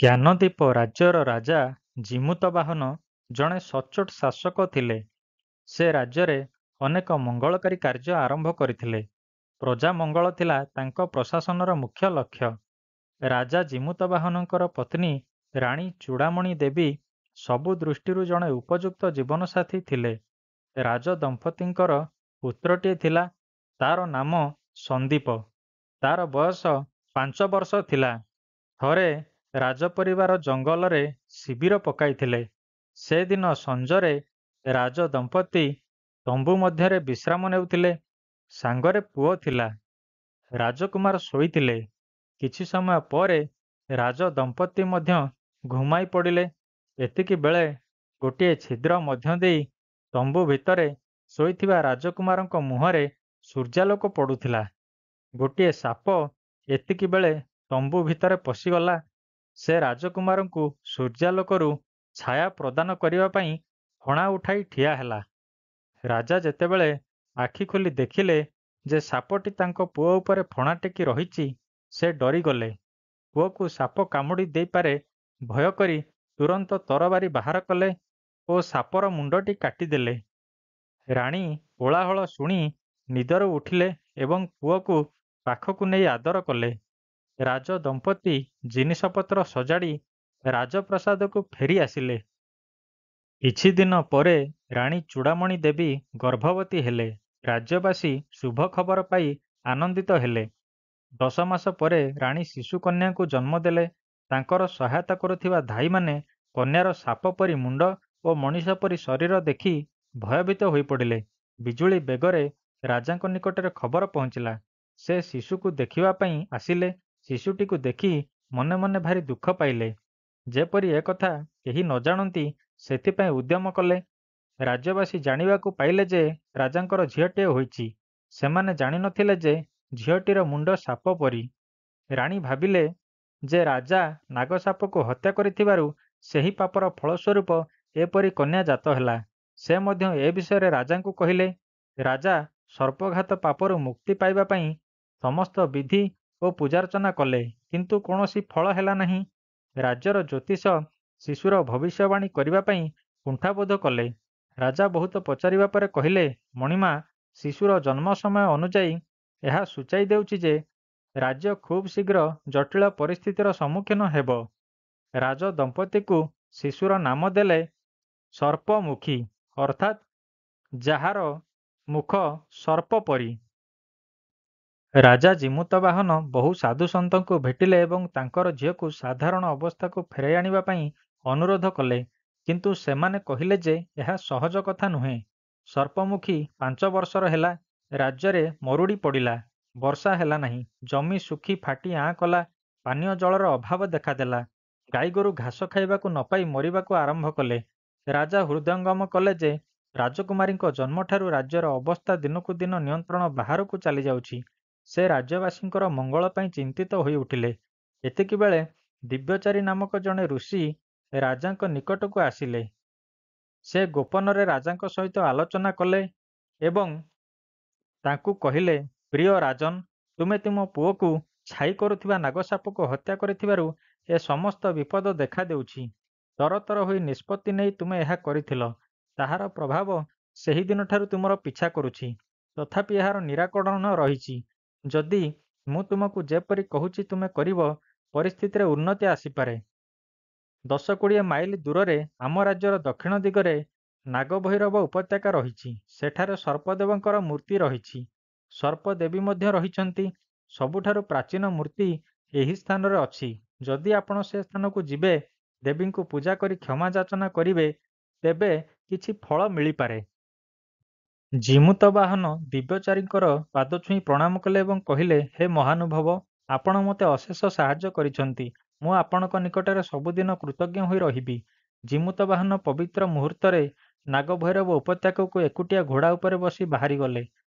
ଜ୍ଞାନଦୀପ ରାଜ୍ୟର ରାଜା ଜିମୁତବାହନ ଜଣେ ସଚ୍ଚୋଟ ଶାସକ ଥିଲେ। ସେ ରାଜ୍ୟରେ ଅନେକ ମଙ୍ଗଳକାରୀ କାର୍ଯ୍ୟ ଆରମ୍ଭ କରିଥିଲେ। ପ୍ରଜା ମଙ୍ଗଳ ଥିଲା ତାଙ୍କ ପ୍ରଶାସନର ମୁଖ୍ୟ ଲକ୍ଷ୍ୟ। ରାଜା ଜିମୁତବାହନଙ୍କର ପତ୍ନୀ ରାଣୀ ଚୂଡ଼ାମଣି ଦେବୀ ସବୁ ଦୃଷ୍ଟିରୁ ଜଣେ ଉପଯୁକ୍ତ ଜୀବନସାଥୀ ଥିଲେ। ରାଜଦମ୍ପତିଙ୍କର ପୁତ୍ରଟିଏ ଥିଲା, ତାର ନାମ ସନ୍ଦୀପ। ତାର ବୟସ 5 ବର୍ଷ ଥିଲା। ଥରେ ରାଜପରିବାର ଜଙ୍ଗଲରେ ଶିବିର ପକାଇଥିଲେ। ସେଦିନ ସଞ୍ଜରେ ରାଜଦମ୍ପତି ତମ୍ବୁ ମଧ୍ୟରେ ବିଶ୍ରାମ ନେଉଥିଲେ। ସାଙ୍ଗରେ ପୁଅ ଥିଲା। ରାଜକୁମାର ଶୋଇଥିଲେ। କିଛି ସମୟ ପରେ ରାଜଦମ୍ପତି ମଧ୍ୟ ଘୁମାଇ ପଡ଼ିଲେ। ଏତିକି ବେଳେ ଗୋଟିଏ ଛିଦ୍ର ମଧ୍ୟ ଦେଇ ତମ୍ବୁ ଭିତରେ ଶୋଇଥିବା ରାଜକୁମାରଙ୍କ ମୁହଁରେ ସୂର୍ଯ୍ୟାଲୋକ ପଡ଼ୁଥିଲା। ଗୋଟିଏ ସାପ ଏତିକି ବେଳେ ତମ୍ବୁ ଭିତରେ ପଶିଗଲା। ସେ ରାଜକୁମାରଙ୍କୁ ସୂର୍ଯ୍ୟାଲୋକରୁ ଛାୟା ପ୍ରଦାନ କରିବା ପାଇଁ ଫଣା ଉଠାଇ ଠିଆ ହେଲା। ରାଜା ଯେତେବେଳେ ଆଖି ଖୋଲି ଦେଖିଲେ ଯେ ସାପଟି ତାଙ୍କ ପୁଅ ଉପରେ ଫଣା ଟେକି ରହିଛି, ସେ ଡରିଗଲେ। ପୁଅକୁ ସାପ କାମୁଡ଼ି ଦେଇପାରେ ଭୟ କରି ତୁରନ୍ତ ତରବାରି ବାହାର କଲେ ଓ ସାପର ମୁଣ୍ଡଟି କାଟିଦେଲେ। ରାଣୀ କୋଳାହଳ ଶୁଣି ନିଦରୁ ଉଠିଲେ ଏବଂ ପୁଅକୁ ପାଖକୁ ନେଇ ଆଦର କଲେ। ରାଜଦମ୍ପତି ଜିନିଷପତ୍ର ସଜାଡ଼ି ରାଜପ୍ରାସାଦକୁ ଫେରି ଆସିଲେ। କିଛି ଦିନ ପରେ ରାଣୀ ଚୂଡ଼ାମଣି ଦେବୀ ଗର୍ଭବତୀ ହେଲେ। ରାଜ୍ୟବାସୀ ଶୁଭ ଖବର ପାଇ ଆନନ୍ଦିତ ହେଲେ। 10 ମାସ ପରେ ରାଣୀ ଶିଶୁକନ୍ୟାଙ୍କୁ ଜନ୍ମ ଦେଲେ। ତାଙ୍କର ସହାୟତା କରୁଥିବା ଧାଈମାନେ କନ୍ୟାର ସାପ ପରି ମୁଣ୍ଡ ଓ ମଣିଷ ପରି ଶରୀର ଦେଖି ଭୟଭୀତ ହୋଇପଡ଼ିଲେ। ବିଜୁଳି ବେଗରେ ରାଜାଙ୍କ ନିକଟରେ ଖବର ପହଞ୍ଚିଲା। ସେ ଶିଶୁକୁ ଦେଖିବା ପାଇଁ ଆସିଲେ। ଶିଶୁଟିକୁ ଦେଖି ମନେ ମନେ ଭାରି ଦୁଃଖ ପାଇଲେ। ଯେପରି ଏକଥା କେହି ନ ଜାଣନ୍ତି ସେଥିପାଇଁ ଉଦ୍ୟମ କଲେ। ରାଜ୍ୟବାସୀ ଜାଣିବାକୁ ପାଇଲେ ଯେ ରାଜାଙ୍କର ଝିଅଟିଏ ହୋଇଛି। ସେମାନେ ଜାଣିନଥିଲେ ଯେ ଝିଅଟିର ମୁଣ୍ଡ ସାପ ପରି। ରାଣୀ ଭାବିଲେ ଯେ ରାଜା ନାଗସାପକୁ ହତ୍ୟା କରିଥିବାରୁ ସେହି ପାପର ଫଳସ୍ୱରୂପ ଏପରି କନ୍ୟା ଜାତ ହେଲା। ସେ ମଧ୍ୟ ଏ ବିଷୟରେ ରାଜାଙ୍କୁ କହିଲେ। ରାଜା ସର୍ପଘାତ ପାପରୁ ମୁକ୍ତି ପାଇବା ପାଇଁ ସମସ୍ତ ବିଧି ଓ ପୂଜାର୍ଚ୍ଚନା କଲେ, କିନ୍ତୁ କୌଣସି ଫଳ ହେଲା ନାହିଁ। ରାଜ୍ୟର ଜ୍ୟୋତିଷ ଶିଶୁର ଭବିଷ୍ୟବାଣୀ କରିବା ପାଇଁ କୁଣ୍ଠାବୋଧ କଲେ। ରାଜା ବହୁତ ପଚାରିବା ପରେ କହିଲେ, ମଣିମା, ଶିଶୁର ଜନ୍ମ ସମୟ ଅନୁଯାୟୀ ଏହା ସୂଚାଇ ଦେଉଛି ଯେ ରାଜ୍ୟ ଖୁବ୍ ଶୀଘ୍ର ଜଟିଳ ପରିସ୍ଥିତିର ସମ୍ମୁଖୀନ ହେବ। ରାଜଦମ୍ପତିକୁ ଶିଶୁର ନାମ ଦେଲେ ସର୍ପମୁଖୀ, ଅର୍ଥାତ୍ ଯାହାର ମୁଖ ସର୍ପ ପରି। ରାଜା ଜିମୁତବାହନ ବହୁ ସାଧୁସନ୍ଥଙ୍କୁ ଭେଟିଲେ ଏବଂ ତାଙ୍କର ଝିଅକୁ ସାଧାରଣ ଅବସ୍ଥାକୁ ଫେରାଇ ଆଣିବା ପାଇଁ ଅନୁରୋଧ କଲେ, କିନ୍ତୁ ସେମାନେ କହିଲେ ଯେ ଏହା ସହଜ କଥା ନୁହେଁ। ସର୍ପମୁଖୀ 5 ବର୍ଷର ହେଲା। ରାଜ୍ୟରେ ମରୁଡ଼ି ପଡ଼ିଲା। ବର୍ଷା ହେଲା ନାହିଁ। ଜମି ଶୁଖି ଫାଟି ଆଁ କଲା। ପାନୀୟ ଜଳର ଅଭାବ ଦେଖାଦେଲା। ଗାଈଗୋରୁ ଘାସ ଖାଇବାକୁ ନ ପାଇ ମରିବାକୁ ଆରମ୍ଭ କଲେ। ରାଜା ହୃଦୟଙ୍ଗମ କଲେ ଯେ ରାଜକୁମାରୀଙ୍କ ଜନ୍ମଠାରୁ ରାଜ୍ୟର ଅବସ୍ଥା ଦିନକୁ ଦିନ ନିୟନ୍ତ୍ରଣ ବାହାରକୁ ଚାଲିଯାଉଛି। ସେ ରାଜ୍ୟବାସୀଙ୍କର ମଙ୍ଗଳ ପାଇଁ ଚିନ୍ତିତ ହୋଇ ଉଠିଲେ। ଏତିକିବେଳେ ଦିବ୍ୟଚାରୀ ନାମକ ଜଣେ ଋଷି ରାଜାଙ୍କ ନିକଟକୁ ଆସିଲେ। ସେ ଗୋପନରେ ରାଜାଙ୍କ ସହିତ ଆଲୋଚନା କଲେ ଏବଂ ତାଙ୍କୁ କହିଲେ, ପ୍ରିୟ ରାଜନ୍, ତୁମେ ତୁମ ପୁଅକୁ ଛାଇ କରୁଥିବା ନାଗସାପକୁ ହତ୍ୟା କରିଥିବାରୁ ଏ ସମସ୍ତ ବିପଦ ଦେଖାଦେଉଛି। ତରତର ହୋଇ ନିଷ୍ପତ୍ତି ନେଇ ତୁମେ ଏହା କରିଥିଲ। ତାହାର ପ୍ରଭାବ ସେହିଦିନଠାରୁ ତୁମର ପିଛା କରୁଛି। ତଥାପି ଏହାର ନିରାକରଣ ରହିଛି। ଯଦି ମୁଁ ତୁମକୁ ଯେପରି କହୁଛି ତୁମେ କରିବ, ପରିସ୍ଥିତିରେ ଉନ୍ନତି ଆସିପାରେ। 10-20 ମାଇଲ ଦୂରରେ ଆମ ରାଜ୍ୟର ଦକ୍ଷିଣ ଦିଗରେ ନାଗଭୈରବ ଉପତ୍ୟକା ରହିଛି। ସେଠାରେ ସର୍ପଦେବଙ୍କର ମୂର୍ତ୍ତି ରହିଛି। ସର୍ପଦେବୀ ମଧ୍ୟ ରହିଛନ୍ତି। ସବୁଠାରୁ ପ୍ରାଚୀନ ମୂର୍ତ୍ତି ଏହି ସ୍ଥାନରେ ଅଛି। ଯଦି ଆପଣ ସେ ସ୍ଥାନକୁ ଯିବେ, ଦେବୀଙ୍କୁ ପୂଜା କରି କ୍ଷମା ଯାଚନା କରିବେ, ତେବେ କିଛି ଫଳ ମିଳିପାରେ। ଜିମୁତବାହନ ଦିବ୍ୟଚାରୀଙ୍କର ପାଦ ଛୁଇଁ ପ୍ରଣାମ କଲେ ଏବଂ କହିଲେ, ହେ ମହାନୁଭବ, ଆପଣ ମୋତେ ଅଶେଷ ସାହାଯ୍ୟ କରିଛନ୍ତି। ମୁଁ ଆପଣଙ୍କ ନିକଟରେ ସବୁଦିନ କୃତଜ୍ଞ ହୋଇ ରହିବି। ଜିମୁତବାହନ ପବିତ୍ର ମୁହୂର୍ତ୍ତରେ ନାଗଭୈରବ ଉପତ୍ୟକାକୁ ଏକୁଟିଆ ଘୋଡ଼ା ଉପରେ ବସି ବାହାରିଗଲେ।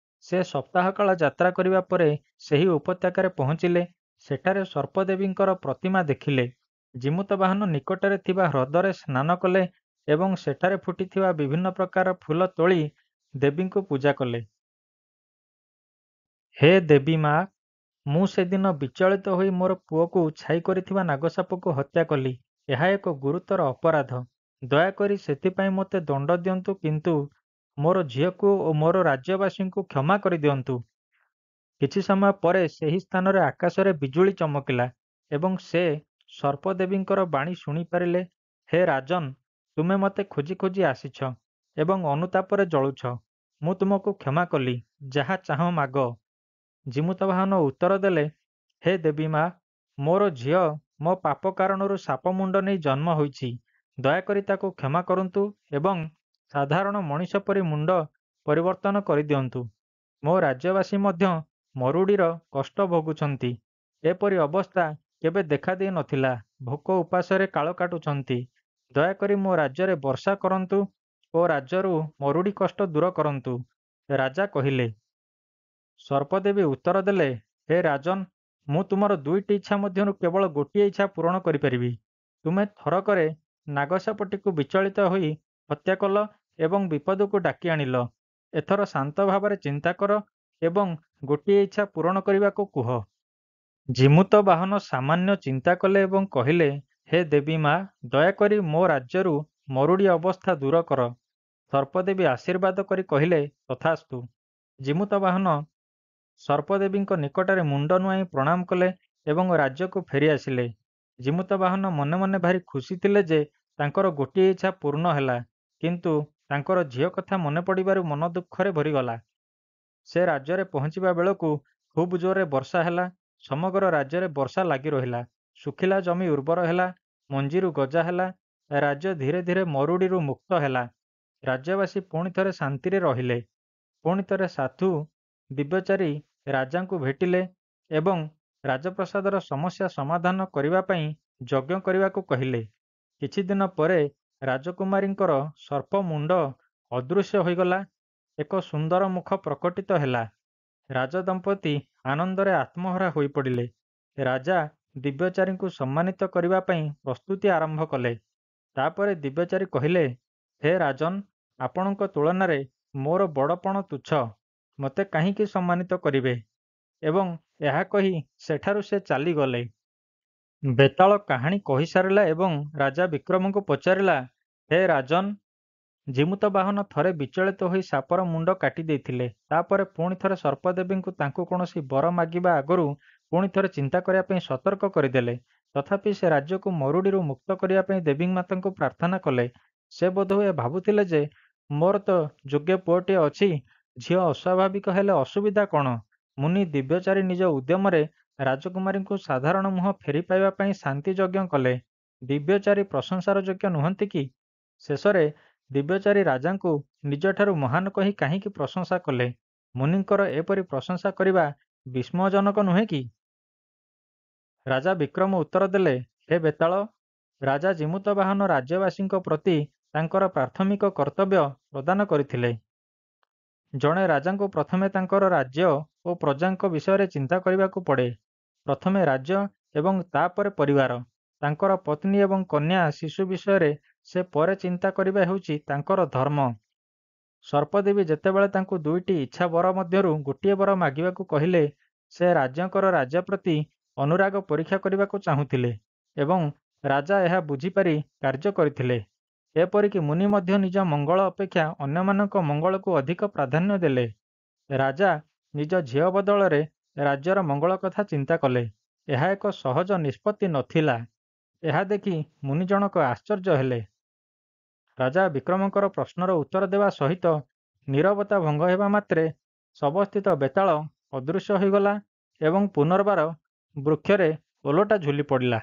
ସେ ସପ୍ତାହ କାଳ ଯାତ୍ରା କରିବା ପରେ ସେହି ଉପତ୍ୟକାରେ ପହଞ୍ଚିଲେ। ସେଠାରେ ସର୍ପଦେବୀଙ୍କର ପ୍ରତିମା ଦେଖିଲେ। ଜିମୁତବାହନ ନିକଟରେ ଥିବା ହ୍ରଦରେ ସ୍ନାନ କଲେ ଏବଂ ସେଠାରେ ଫୁଟିଥିବା ବିଭିନ୍ନ ପ୍ରକାର ଫୁଲ ତୋଳି ଦେବୀଙ୍କୁ ପୂଜା କଲେ। ହେ ଦେବୀ ମା', ମୁଁ ସେଦିନ ବିଚଳିତ ହୋଇ ମୋର ପୁଅକୁ ଛାଇ କରିଥିବା ନାଗସାପକୁ ହତ୍ୟା କଲି। ଏହା ଏକ ଗୁରୁତର ଅପରାଧ। ଦୟାକରି ସେଥିପାଇଁ ମୋତେ ଦଣ୍ଡ ଦିଅନ୍ତୁ, କିନ୍ତୁ ମୋର ଝିଅକୁ ଓ ମୋର ରାଜ୍ୟବାସୀଙ୍କୁ କ୍ଷମା କରିଦିଅନ୍ତୁ। କିଛି ସମୟ ପରେ ସେହି ସ୍ଥାନରେ ଆକାଶରେ ବିଜୁଳି ଚମକିଲା ଏବଂ ସେ ସର୍ପଦେବୀଙ୍କର ବାଣୀ ଶୁଣିପାରିଲେ, ହେ ରାଜନ୍, ତୁମେ ମୋତେ ଖୋଜି ଖୋଜି ଆସିଛ ଏବଂ ଅନୁତାପରେ ଜଳୁଛ। ମୁଁ ତୁମକୁ କ୍ଷମା କଲି, ଯାହା ଚାହଁ ମାଗ। ଜିମୁତବାହନ ଉତ୍ତର ଦେଲେ, ହେ ଦେବୀ ମା, ମୋର ଝିଅ ମୋ ପାପ କାରଣରୁ ସାପମୁଣ୍ଡ ନେଇ ଜନ୍ମ ହୋଇଛି। ଦୟାକରି ତାକୁ କ୍ଷମା କରନ୍ତୁ ଏବଂ ସାଧାରଣ ମଣିଷ ପରି ମୁଣ୍ଡ ପରିବର୍ତ୍ତନ କରିଦିଅନ୍ତୁ। ମୋ ରାଜ୍ୟବାସୀ ମଧ୍ୟ ମରୁଡ଼ିର କଷ୍ଟ ଭୋଗୁଛନ୍ତି। ଏପରି ଅବସ୍ଥା କେବେ ଦେଖାଦେଇ ନଥିଲା। ଭୋକ ଉପାସରେ କାଳ କାଟୁଛନ୍ତି। ଦୟାକରି ମୋ ରାଜ୍ୟରେ ବର୍ଷା କରନ୍ତୁ ଓ ରାଜ୍ୟରୁ ମରୁଡ଼ି କଷ୍ଟ ଦୂର କରନ୍ତୁ। ରାଜା କହିଲେ। ସର୍ପଦେବୀ ଉତ୍ତର ଦେଲେ, ହେ ରାଜନ୍, ମୁଁ ତୁମର ଦୁଇଟି ଇଚ୍ଛା ମଧ୍ୟରୁ କେବଳ ଗୋଟିଏ ଇଚ୍ଛା ପୂରଣ କରିପାରିବି। ତୁମେ ଥରକରେ ନାଗସାପଟିକୁ ବିଚଳିତ ହୋଇ ହତ୍ୟା କଲ ଏବଂ ବିପଦକୁ ଡାକି ଆଣିଲ। ଏଥର ଶାନ୍ତ ଭାବରେ ଚିନ୍ତା କର ଏବଂ ଗୋଟିଏ ଇଚ୍ଛା ପୂରଣ କରିବାକୁ କୁହ। ଜିମୁତ ବାହନ ସାମାନ୍ୟ ଚିନ୍ତା କଲେ ଏବଂ କହିଲେ, ହେ ଦେବୀ ମା, ଦୟାକରି ମୋ ରାଜ୍ୟରୁ ମରୁଡ଼ି ଅବସ୍ଥା ଦୂର କର। ସର୍ପଦେବୀ ଆଶୀର୍ବାଦ କରି କହିଲେ, ତଥାସ୍ତୁ। ଜିମୁତ ବାହନ ସର୍ପଦେବୀଙ୍କ ନିକଟରେ ମୁଣ୍ଡ ନୁଆଇଁ ପ୍ରଣାମ କଲେ ଏବଂ ରାଜ୍ୟକୁ ଫେରି ଆସିଲେ। ଜିମୁତ ବାହନ ମନେ ମନେ ଭାରି ଖୁସି ଥିଲେ ଯେ ତାଙ୍କର ଗୋଟିଏ ଇଚ୍ଛା ପୂର୍ଣ୍ଣ ହେଲା, କିନ୍ତୁ ତାଙ୍କର ଝିଅ କଥା ମନେ ପଡ଼ିବାରୁ ମନ ଦୁଃଖରେ ଭରିଗଲା। ସେ ରାଜ୍ୟରେ ପହଞ୍ଚିବା ବେଳକୁ ଖୁବ୍ ଜୋରରେ ବର୍ଷା ହେଲା। ସମଗ୍ର ରାଜ୍ୟରେ ବର୍ଷା ଲାଗି ରହିଲା। ଶୁଖିଲା ଜମି ଉର୍ବର ହେଲା, ମଞ୍ଜିରୁ ଗଜା ହେଲା। ରାଜ୍ୟ ଧୀରେ ଧୀରେ ମରୁଡ଼ିରୁ ମୁକ୍ତ ହେଲା। ରାଜ୍ୟବାସୀ ପୁଣି ଥରେ ଶାନ୍ତିରେ ରହିଲେ। ପୁଣି ଥରେ ସାଧୁ ଦିବ୍ୟଚାରୀ ରାଜାଙ୍କୁ ଭେଟିଲେ ଏବଂ ରାଜପ୍ରସାଦର ସମସ୍ୟା ସମାଧାନ କରିବା ପାଇଁ ଯଜ୍ଞ କରିବାକୁ କହିଲେ। କିଛି ଦିନ ପରେ ରାଜକୁମାରୀଙ୍କର ସର୍ପ ମୁଣ୍ଡ ଅଦୃଶ୍ୟ ହୋଇଗଲା। ଏକ ସୁନ୍ଦର ମୁଖ ପ୍ରକଟିତ ହେଲା। ରାଜଦମ୍ପତି ଆନନ୍ଦରେ ଆତ୍ମହରା ହୋଇପଡ଼ିଲେ। ରାଜା ଦିବ୍ୟଚାରୀଙ୍କୁ ସମ୍ମାନିତ କରିବା ପାଇଁ ପ୍ରସ୍ତୁତି ଆରମ୍ଭ କଲେ। ତାପରେ ଦିବ୍ୟଚାରୀ କହିଲେ, ହେ ରାଜନ୍, ଆପଣଙ୍କ ତୁଳନାରେ ମୋର ବଡ଼ପଣ ତୁଚ୍ଛ। ମୋତେ କାହିଁକି ସମ୍ମାନିତ କରିବେ? ଏବଂ ଏହା କହି ସେଠାରୁ ସେ ଚାଲିଗଲେ। ବେତାଳ କାହାଣୀ କହିସାରିଲା ଏବଂ ରାଜା ବିକ୍ରମଙ୍କୁ ପଚାରିଲା, ହେ ରାଜନ୍, ଜିମୁତ ବାହନ ଥରେ ବିଚଳିତ ହୋଇ ସାପର ମୁଣ୍ଡ କାଟି ଦେଇଥିଲେ। ତାପରେ ପୁଣି ଥରେ ସର୍ପଦେବୀଙ୍କୁ ତାଙ୍କୁ କୌଣସି ବର ମାଗିବା ଆଗରୁ ପୁଣି ଥରେ ଚିନ୍ତା କରିବା ପାଇଁ ସତର୍କ କରିଦେଲେ। ତଥାପି ସେ ରାଜ୍ୟକୁ ମରୁଡ଼ିରୁ ମୁକ୍ତ କରିବା ପାଇଁ ଦେବୀ ମାତାଙ୍କୁ ପ୍ରାର୍ଥନା କଲେ। ସେ ବୋଧହୁଏ ଭାବୁଥିଲେ ଯେ ମୋର ତ ଯୋଗ୍ୟ ପୁଅଟିଏ ଅଛି, ଝିଅ ଅସ୍ୱାଭାବିକ ହେଲେ ଅସୁବିଧା କ'ଣ? ମୁନି ଦିବ୍ୟଚାରୀ ନିଜ ଉଦ୍ୟମରେ ରାଜକୁମାରୀଙ୍କୁ ସାଧାରଣ ମୁହଁ ଫେରି ପାଇବା ପାଇଁ ଶାନ୍ତି ଯଜ୍ଞ କଲେ। ଦିବ୍ୟଚାରୀ ପ୍ରଶଂସାର ଯୋଗ୍ୟ ନୁହନ୍ତି କି? ଶେଷରେ ଦିବ୍ୟଚାରୀ ରାଜାଙ୍କୁ ନିଜଠାରୁ ମହାନ କହି କାହିଁକି ପ୍ରଶଂସା କଲେ? ମୁନିଙ୍କର ଏପରି ପ୍ରଶଂସା କରିବା ବିସ୍ମୟଜନକ ନୁହେଁ କି? ରାଜା ବିକ୍ରମ ଉତ୍ତର ଦେଲେ, ହେ ବେତାଳ, ରାଜା ଜିମୁତ ବାହନ ରାଜ୍ୟବାସୀଙ୍କ ପ୍ରତି ତାଙ୍କର ପ୍ରାଥମିକ କର୍ତ୍ତବ୍ୟ ପ୍ରଦାନ କରିଥିଲେ। ଜଣେ ରାଜାଙ୍କୁ ପ୍ରଥମେ ତାଙ୍କର ରାଜ୍ୟ ଓ ପ୍ରଜାଙ୍କ ବିଷୟରେ ଚିନ୍ତା କରିବାକୁ ପଡ଼େ। ପ୍ରଥମେ ରାଜ୍ୟ ଏବଂ ତାପରେ ପରିବାର। ତାଙ୍କର ପତ୍ନୀ ଏବଂ କନ୍ୟା ଶିଶୁ ବିଷୟରେ ସେ ପରେ ଚିନ୍ତା କରିବା ହେଉଛି ତାଙ୍କର ଧର୍ମ। ସର୍ପଦେବୀ ଯେତେବେଳେ ତାଙ୍କୁ ଦୁଇଟି ଇଚ୍ଛା ବର ମଧ୍ୟରୁ ଗୋଟିଏ ବର ମାଗିବାକୁ କହିଲେ, ସେ ରାଜାଙ୍କର ରାଜ୍ୟ ପ୍ରତି ଅନୁରାଗ ପରୀକ୍ଷା କରିବାକୁ ଚାହୁଁଥିଲେ ଏବଂ ରାଜା ଏହା ବୁଝିପାରି କାର୍ଯ୍ୟ କରିଥିଲେ। ଏପରିକି ମୁନି ମଧ୍ୟ ନିଜ ମଙ୍ଗଳ ଅପେକ୍ଷା ଅନ୍ୟମାନଙ୍କ ମଙ୍ଗଳକୁ ଅଧିକ ପ୍ରାଧାନ୍ୟ ଦେଲେ। ରାଜା ନିଜ ଝିଅ ବଦଳରେ ରାଜ୍ୟର ମଙ୍ଗଳ କଥା ଚିନ୍ତା କଲେ। ଏହା ଏକ ସହଜ ନିଷ୍ପତ୍ତି ନଥିଲା। ଏହା ଦେଖି ମୁନି ଜଣକ ଆଶ୍ଚର୍ଯ୍ୟ ହେଲେ। ରାଜା ବିକ୍ରମଙ୍କର ପ୍ରଶ୍ନର ଉତ୍ତର ଦେବା ସହିତ ନୀରବତା ଭଙ୍ଗ ହେବା ମାତ୍ରେ ଶବସ୍ଥିତ ବେତାଳ ଅଦୃଶ୍ୟ ହୋଇଗଲା ଏବଂ ପୁନର୍ବାର ବୃକ୍ଷରେ ଓଲଟା ଝୁଲି ପଡ଼ିଲା।